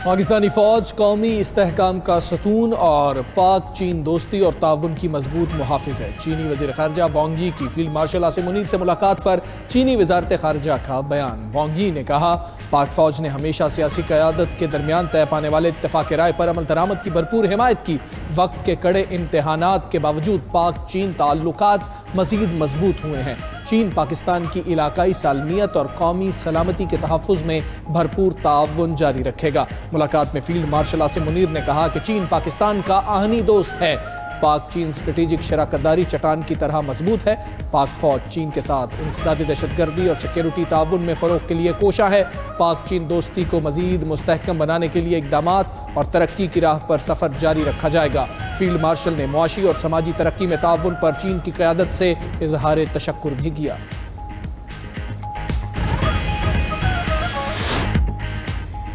پاکستانی فوج قومی استحکام کا ستون اور پاک چین دوستی اور تعاون کی مضبوط محافظ ہے۔ چینی وزیر خارجہ وانگ یی کی فیلڈ مارشل عاصم منیر سے ملاقات پر چینی وزارت خارجہ کا بیان۔ وانگ یی نے کہا، پاک فوج نے ہمیشہ سیاسی قیادت کے درمیان طے پانے والے اتفاق رائے پر عمل درآمد کی بھرپور حمایت کی۔ وقت کے کڑے امتحانات کے باوجود پاک چین تعلقات مزید مضبوط ہوئے ہیں۔ چین پاکستان کی علاقائی سالمیت اور قومی سلامتی کے تحفظ میں بھرپور تعاون جاری رکھے گا۔ ملاقات میں فیلڈ مارشل عاصم منیر نے کہا کہ چین پاکستان کا آہنی دوست ہے۔ پاک چین اسٹریٹجک شراکت داری چٹان کی طرح مضبوط ہے۔ پاک فوج چین کے ساتھ انسدادی دہشت گردی اور سیکیورٹی تعاون میں فروغ کے لیے کوشاں ہے۔ پاک چین دوستی کو مزید مستحکم بنانے کے لیے اقدامات اور ترقی کی راہ پر سفر جاری رکھا جائے گا۔ فیلڈ مارشل نے معاشی اور سماجی ترقی میں تعاون پر چین کی قیادت سے اظہار تشکر بھی کیا۔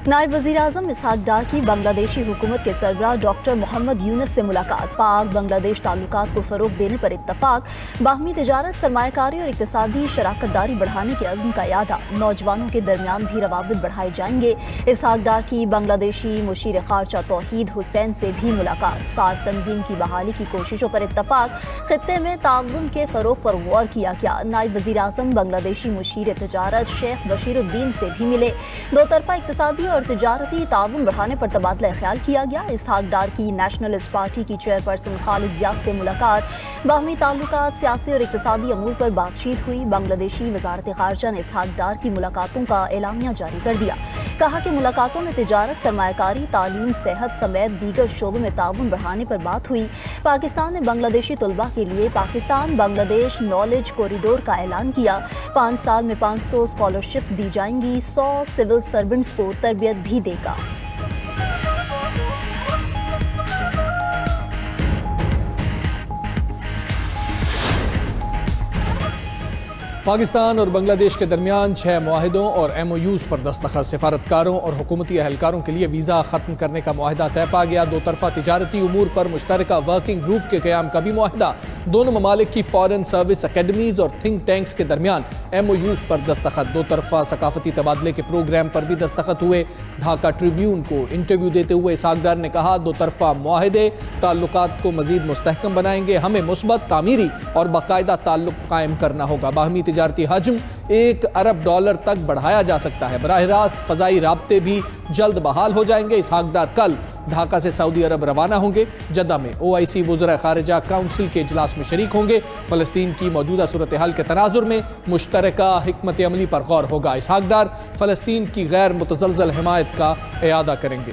نائب وزیر اعظم اسحاق ڈار کی بنگلہ دیشی حکومت کے سربراہ ڈاکٹر محمد یونس سے ملاقات۔ پاک بنگلہ دیش تعلقات کو فروغ دینے پر اتفاق۔ باہمی تجارت، سرمایہ کاری اور اقتصادی شراکت داری بڑھانے کے عزم کا اعادہ۔ نوجوانوں کے درمیان بھی روابط بڑھائے جائیں گے۔ اسحاق ڈار کی بنگلہ دیشی مشیر خارجہ توحید حسین سے بھی ملاقات۔ ساتھ تنظیم کی بحالی کی کوششوں پر اتفاق۔ خطے میں تعاون کے فروغ پر غور کیا گیا۔ نائب وزیر اعظم بنگلہ دیشی مشیر تجارت شیخ بشیر الدین سے بھی ملے۔ دو طرفہ اقتصادی اور تجارتی تعاون بڑھانے پر تبادلہ خیال کیا گیا۔ اسحاق ڈار کی نیشنلسٹ پارٹی کی چیئرپرسن خالد ضیاء سے ملاقات۔ باہمی تعلقات، سیاسی اور اقتصادی امور پر بات چیت ہوئی۔ بنگلہ دیشی وزارت خارجہ نے اسحاق ڈار کی ملاقاتوں کا اعلامیہ جاری کر دیا۔ کہا کہ ملاقاتوں میں تجارت، سرمایہ کاری، تعلیم، صحت سمیت دیگر شعبوں میں تعاون بڑھانے پر بات ہوئی۔ پاکستان نے بنگلہ دیشی طلباء کے لیے پاکستان بنگلہ دیش نالج کوریڈور کا اعلان کیا۔ 5 سال میں 500 اسکالرشپس دی جائیں گی۔ 100 سول سرونٹس کو تربیت بھی دے گا۔ پاکستان اور بنگلہ دیش کے درمیان 6 معاہدوں اور MOUs پر دستخط۔ سفارتکاروں اور حکومتی اہلکاروں کے لیے ویزا ختم کرنے کا معاہدہ طے پا گیا۔ دو طرفہ تجارتی امور پر مشترکہ ورکنگ گروپ کے قیام کا بھی معاہدہ۔ دونوں ممالک کی فارن سروس اکیڈمیز اور تھنک ٹینکس کے درمیان MOUs پر دستخط۔ دو طرفہ ثقافتی تبادلے کے پروگرام پر بھی دستخط ہوئے۔ ڈھاکہ ٹریبیون کو انٹرویو دیتے ہوئے اسحاق ڈار نے کہا، دو طرفہ معاہدے تعلقات کو مزید مستحکم بنائیں گے۔ ہمیں مثبت، تعمیری اور باقاعدہ تعلق قائم کرنا ہوگا۔ باہمی تجارتی حجم $1 ارب تک بڑھایا جا سکتا ہے۔ براہ راست فضائی رابطے بھی جلد بحال ہو جائیں گے۔ اسحاق ڈار کل ڈھاکہ سے سعودی عرب روانہ ہوں گے۔ جدہ میں OIC وزراء خارجہ کونسل کے اجلاس میں شریک ہوں گے۔ فلسطین کی موجودہ صورتحال کے تناظر میں مشترکہ حکمت عملی پر غور ہوگا۔ اسحاق ڈار فلسطین کی غیر متزلزل حمایت کا اعادہ کریں گے۔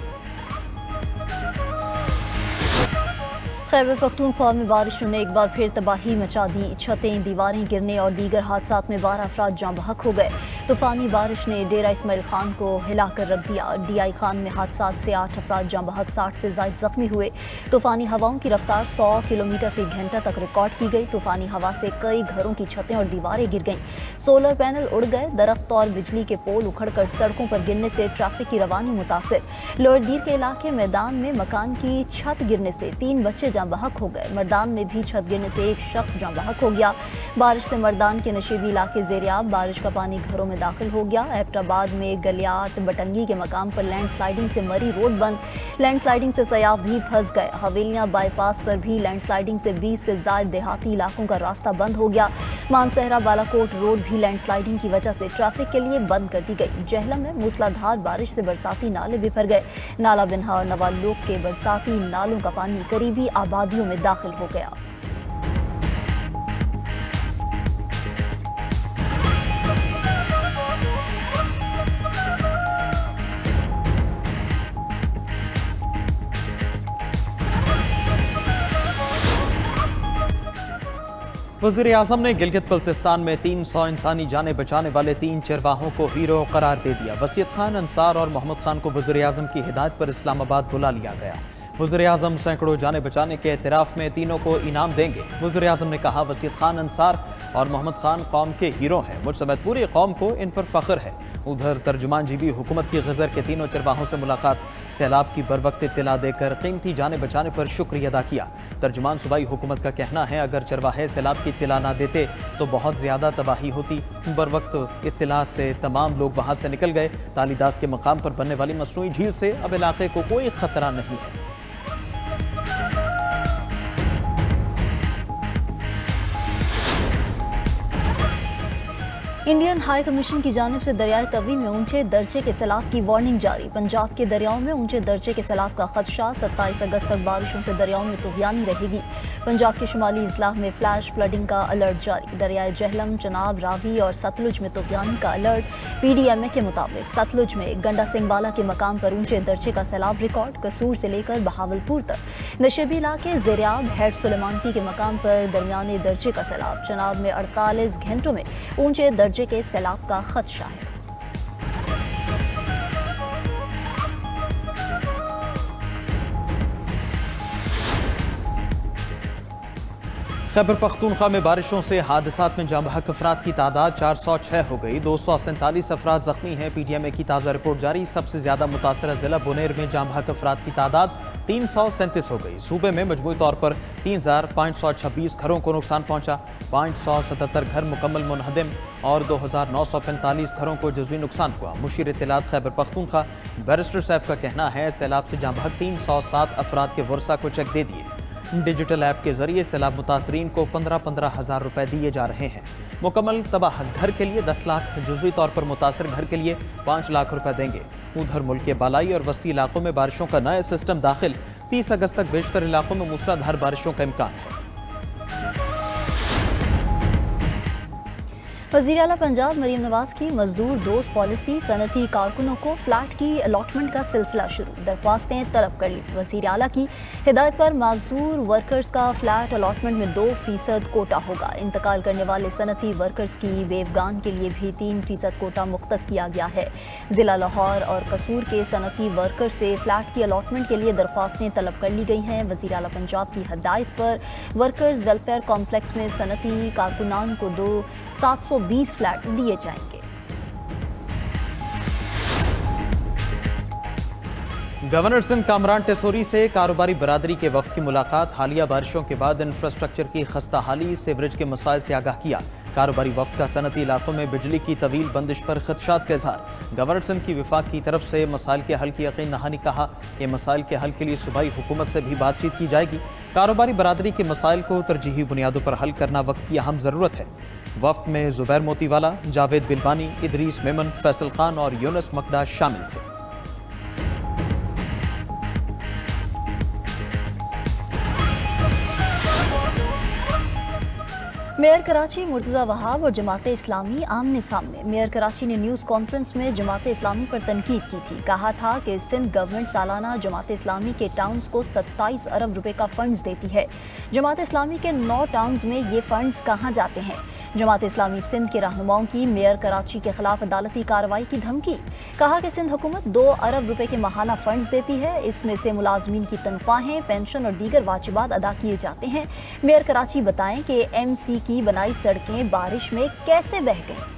خیبر پختونخوا میں بارشوں نے ایک بار پھر تباہی مچا دی۔ چھتیں، دیواریں گرنے اور دیگر حادثات میں 12 افراد جاں بحق ہو گئے۔ طوفانی بارش نے ڈیرہ اسماعیل خان کو ہلا کر رکھ دیا۔ DI خان میں حادثات سے 8 افراد جاں بحق، 60 سے زائد زخمی ہوئے۔ طوفانی ہواؤں کی رفتار 100 کلومیٹر فی گھنٹہ تک ریکارڈ کی گئی۔ طوفانی ہوا سے کئی گھروں کی چھتیں اور دیواریں گر گئیں۔ سولر پینل اڑ گئے۔ درخت اور بجلی کے پول اکھڑ کر سڑکوں پر گرنے سے ٹریفک کی روانی متاثر۔ لوئر دیر کے علاقے میدان میں مکان کی چھت گرنے سے 3 بچے جاں بحق ہو گئے۔ مردان میں بھی چھت گرنے سے ایک شخص جاں بحق ہو گیا۔ بارش سے مردان کے نشیبی علاقے زیریاب۔ بارش کا پانی گھروں میں داخل ہو گیا۔ ایبٹ آباد میں گلیات بٹنگی کے مقام پر لینڈ سلائیڈنگ سے مری روڈ بند۔ لینڈ سلائیڈنگ سے سیاح بھی پھنس گئے۔ حویلیاں بائی پاس پر بھی لینڈ سلائیڈنگ سے 20 سے زائد دیہاتی علاقوں کا راستہ بند ہو گیا۔ مانسہرہ بالاکوٹ روڈ بھی لینڈ سلائیڈنگ کی وجہ سے ٹریفک کے لیے بند کر دی گئی۔ جہلم میں موسلادھار بارش سے برساتی نالے بھر گئے۔ نالہ بنہا اور نوالوک کے برساتی نالوں کا پانی قریبی آبادیوں میں داخل ہو گیا۔ وزیر اعظم نے گلگت بلتستان میں 300 انسانی جانیں بچانے والے 3 چرواہوں کو ہیرو قرار دے دیا۔ وسیعت خان انصار اور محمد خان کو وزیر اعظم کی ہدایت پر اسلام آباد بلا لیا گیا۔ वज़ीर आज़म सैकड़ों जाने बचाने के एतराफ़ में तीनों को इनाम देंगे। वज़ीर आज़म ने कहा, वसीयत खान अंसार और मोहम्मद खान कौम के हीरो हैं, मुझ समेत पूरी कौम को इन पर फ़ख्र है। उधर तर्जुमान जी भी हुकूमत की गज़र के तीनों चरवाहों से मुलाकात, सैलाब की बरवक्त इत्तला देकर कीमती जाने बचाने पर शुक्रिया अदा किया। तर्जुमान सूबाई हुकूमत का कहना है, अगर चरवाहे सैलाब की इत्तला ना देते तो बहुत ज़्यादा तबाही होती। बरवक्त इत्तला से तमाम लोग वहाँ से निकल गए। तालीदास के मकाम पर बनने वाली मसनूई झील से अब इलाके को कोई ख़तरा नहीं है। इंडियन हाई कमीशन की जानिब से दरियाई तवी में ऊंचे दर्जे के सैलाब की वार्निंग जारी। पंजाब के दरियाओं में ऊंचे दर्जे के सैलाब का खदशा। 27 अगस्त तक बारिशों से दरियाओं में तुग़यानी रहेगी। पंजाब के शुमाली इजलाह में फ्लैश फ्लडिंग का अलर्ट जारी। दरियाए जहलम, चनाब, रावी और सतलुज में तुग़यानी का अलर्ट। PDMA के मुताबिक सतलुज में गंडा सिंहबाला के मकाम पर ऊंचे दर्जे का सैलाब रिकॉर्ड। कसूर से लेकर बहावलपुर तक नशेबी इलाके ज़ेरियाब, हेड सुलेमानकी के मकाम पर दरमियाने दर्जे का सैलाब। चनाब में 48 घंटों में ऊंचे दर्जे के सैलाब का खदशा है। खैबर पख्तूनख्वा में बारिशों से हादसात में जाँ बहक अफराद की तादाद 406 हो गई। 247 अफराद जख्मी हैं। PTMA की ताज़ा रिपोर्ट जारी। सबसे ज़्यादा मुतासरा ज़िला बुनेर में जाँ बहक अफराद की तादाद 337 हो गई। सूबे में मजमूई तौर पर 3526 घरों को नुकसान पहुँचा। 577 घर मुकम्मल मुनहदम और 2945 घरों को जज़वी नुकसान हुआ। मुशीर इत्तलात खैबर पख्तूनख्वा बैरिस्टर सैफ का कहना है, सैलाब से जाँ बहक 307 अफराद के वर्सा को चेक दे दिए। डिजिटल ऐप के जरिए सैलाब मुतासरीन को 15-15 हज़ार रुपए दिए जा रहे हैं। मुकम्मल तबाह घर के लिए 10 लाख, जुज़वी तौर पर मुतासर घर के लिए 5 लाख रुपए देंगे। उधर मुल्क के बालाई और वस्ती इलाकों में बारिशों का नया सिस्टम दाखिल। 30 अगस्त तक बेशतर इलाकों में मूसलाधार बारिशों का इम्कान है। वज़ीर आला पंजाब मरीम नवाज की मजदूर दोस्त पॉलिसी, सनती कारकुनों को फ्लैट की अलॉटमेंट का सिलसिला शुरू। दरख्वास्तें तलब कर ली। वज़ीर आला की हिदायत पर माजूर वर्कर्स का फ्लैट अलॉटमेंट में 2% कोटा होगा। इंतकाल करने वाले सनती वर्कर्स की वेवगान के लिए भी 3% कोटा मुख्तस किया गया है। ज़िला लाहौर और कसूर के सनती वर्कर से फ्लैट की अलॉटमेंट के लिए दरख्वास्तें तलब कर ली गई हैं। वज़ीर आला पंजाब की हिदायत पर वर्कर्स वेलफेयर कॉम्प्लेक्स में सनती कारकुनान को 720 फ्लैट दिए जाएंगे। गवर्नर सिंध कामरान टेसोरी से कारोबारी बरादरी के वफ्द की मुलाकात। हालिया बारिशों के बाद इंफ्रास्ट्रक्चर की खस्ता हाली, सीवरेज के मसाइल से आगाह किया। कारोबारी वफ्द का सनती इलाकों में बिजली की तवील बंदिश पर खदशात का इजहार। गवर्नर सिंध की विफाक की तरफ से मसाइल के हल की यकीन नहानी। कहा कि मसाइल के हल के लिए सूबाई हुकूमत से भी बातचीत की जाएगी। कारोबारी बरादरी के मसाइल को तरजीही बुनियादों पर हल करना वक्त की अहम ज़रूरत है। वफ्द में ज़ुबैर मोतीवाला, जावेद बिलबानी, इदरीस मेमन, फैसल खान और यूनुस मकदा शामिल थे। मेयर कराची मुर्तज़ा वहाब और जमात इस्लामी आमने सामने। मेयर कराची ने न्यूज़ कॉन्फ्रेंस में जमात इस्लामी पर तनकीद की थी। कहा था कि सिंध गवर्नमेंट सालाना जमात इस्लामी के टाउन्स को 27 अरब रुपए का फंड्स देती है। जमात इस्लामी के 9 टाउन्स में ये फंड्स कहाँ जाते हैं? जमात इस्लामी सिंध के रहनुमाओं की मेयर कराची के खिलाफ अदालती कार्रवाई की धमकी। कहा कि सिंध हुकूमत 2 अरब रुपए के माहाना फंड्स देती है। इसमें से मुलाजमीन की तनख्वाहें, पेंशन और दीगर वाजिबात अदा किए जाते हैं। मेयर कराची बताएं कि MC की बनाई सड़कें बारिश में कैसे बह गईं।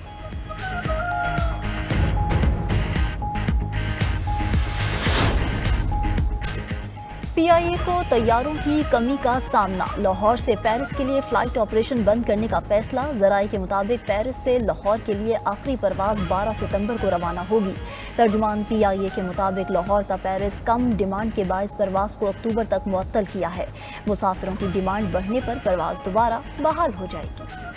PIA को तैयारों की कमी का सामना। लाहौर से पेरिस के लिए फ़्लाइट ऑपरेशन बंद करने का फैसला। ज़राए के मुताबिक पेरिस से लाहौर के लिए आखिरी परवाज़ 12 सितंबर को रवाना होगी। तर्जुमान PIA के मुताबिक लाहौर ता पेरिस कम डिमांड के बायस परवाज़ को अक्टूबर तक मुअत्तल किया है। मुसाफिरों की डिमांड बढ़ने पर परवाज़ दोबारा बहाल हो जाएगी।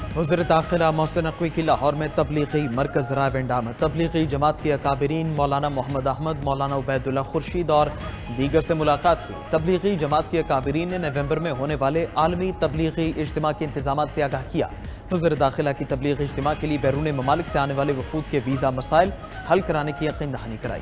वज़ीर दाखिला मोहसिन नकवी की लाहौर में तबलीगी मरकज़ रायविंड आमद। तबलीगी जमात के अकाबिरीन मौलाना मोहम्मद अहमद, मौलाना उबैदुल्लाह खुर्शीद और दीगर से मुलाकात हुई। तबलीगी जमात के अकाबिरीन ने नवंबर में होने वाले आलमी तबलीगी इज्तिमा के इंतजामात से आगाह किया। वज़ीर दाखिला की तबलीगी इज्तिमा के लिए बैरून ममालिक से आने वाले वफूद के वीज़ा मसाइल हल कराने की यकीन दहानी कराई।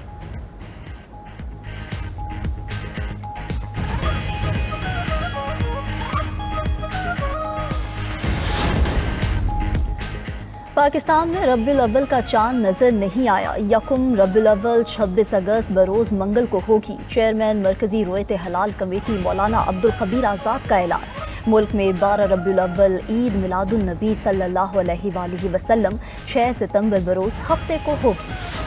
पाकिस्तान में रब्बिल अव्वल का चांद नजर नहीं आया। यकुम रब्बिल अव्वल 26 अगस्त बरोज मंगल को होगी। चेयरमैन मरकजी रोयत हलाल कमेटी मौलाना अब्दुल खबीर आज़ाद का ऐलान। मुल्क में 12 रब्बिल अव्वल ईद मिलादुन नबी सल्लल्लाहु अलैहि वसल्लम 6 सितंबर बरोज हफ्ते को होगी।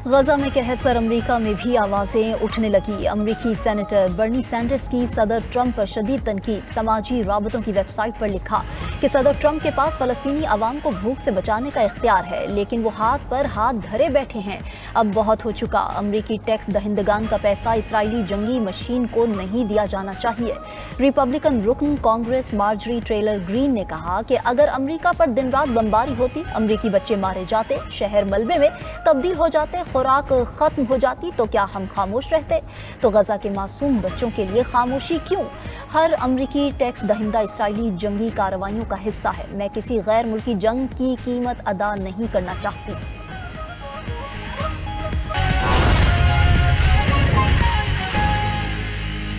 गजा में कहत पर अमेरिका में भी आवाज़ें उठने लगी। अमेरिकी सेनेटर बर्नी सैंडर्स की सदर ट्रंप पर शदीद तनकीद। समाजी राबतों की वेबसाइट पर लिखा कि सदर ट्रंप के पास फ़लस्तीनी आवाम को भूख से बचाने का इख्तियार है, लेकिन वो हाथ पर हाथ धरे बैठे हैं। अब बहुत हो चुका। अमेरिकी टैक्स दहिंदगान का पैसा इसराइली जंगी मशीन को नहीं दिया जाना चाहिए। रिपब्लिकन रुकन कांग्रेस मार्जरी टेलर ग्रीन ने कहा कि अगर अमेरिका पर दिन रात बमबारी होती, अमेरिकी बच्चे मारे जाते, शहर मलबे में तब्दील हो जाते, खुराक खत्म हो जाती, तो क्या हम खामोश रहते? तो गजा के मासूम बच्चों के लिए खामोशी क्यों? हर अमेरिकी टैक्स दहिंदा इसराइली जंगी कार्रवाइयों का हिस्सा है। मैं किसी गैर मुल्की जंग की कीमत अदा नहीं करना चाहती।